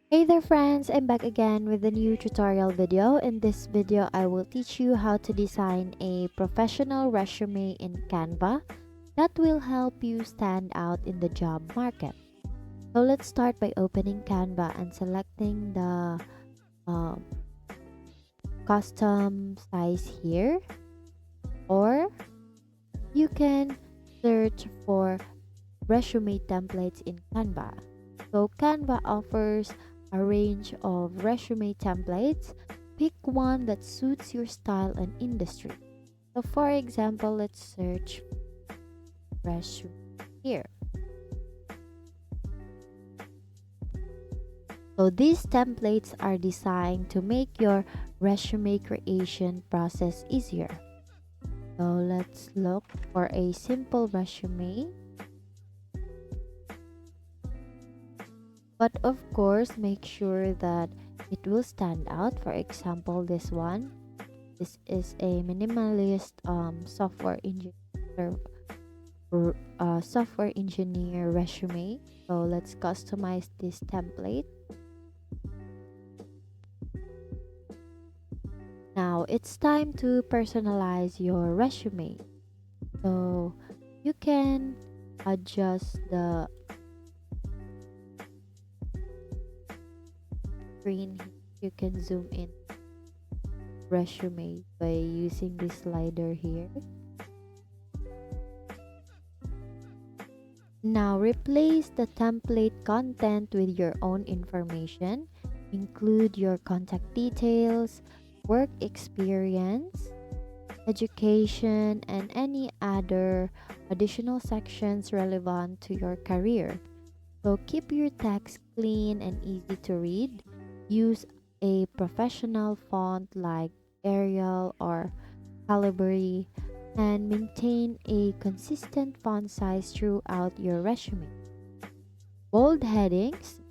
Hey there friends, I'm back again with a new tutorial video. In this video, I will teach you how to design a professional resume in Canva that will help you stand out in the job market. So let's start by opening Canva and selecting the um, custom size here, or you can search for resume templates in Canva. So Canva offers a range of resume templates. Pick one that suits your style and industry. So for example, let's search resume here. So these templates are designed to make your resume creation process easier. So let's look for a simple resume. But of course, make sure that it will stand out. For example, this one. This is a minimalist software engineer resume. So let's customize this template. Now it's time to personalize your resume. So you can adjust the screen. You can zoom in resume by using this slider here. Now replace the template content with your own information. Include your contact details, work experience, education, and any other additional sections relevant to your career. So keep your text clean and easy to read. Use a professional font like Arial or Calibri, and maintain a consistent font size throughout your resume. Bold headings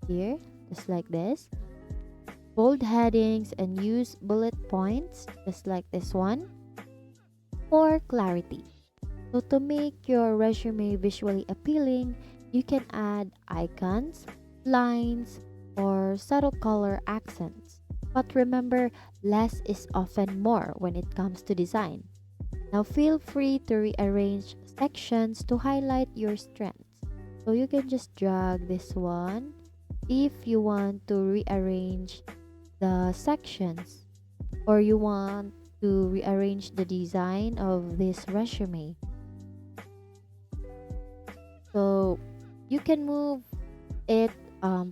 here, just like this. Bold headings and use bullet points, just like this one, for clarity. So to make your resume visually appealing, you can add icons, lines, or subtle color accents. But remember, less is often more when it comes to design. Now feel free to rearrange sections to highlight your strengths. So you can just drag this one if you want to rearrange the sections, or you want to rearrange the design of this resume. So you can move it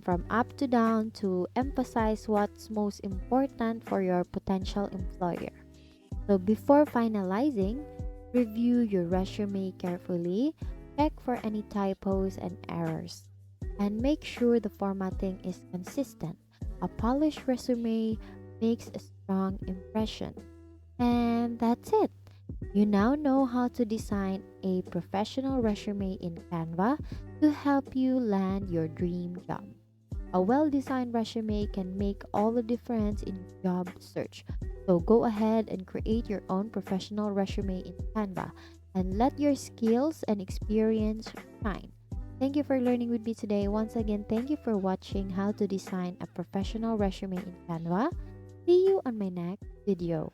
from up to down to emphasize what's most important for your potential employer. So before finalizing, review your resume carefully, check for any typos and errors, and make sure the formatting is consistent. A polished resume makes a strong impression. And that's it. You now know how to design a professional resume in Canva to help you land your dream job. A well-designed resume can make all the difference in your job search. So go ahead and create your own professional resume in Canva and let your skills and experience shine. Thank you for learning with me today. Once again, thank you for watching how to design a professional resume in Canva. See you on my next video.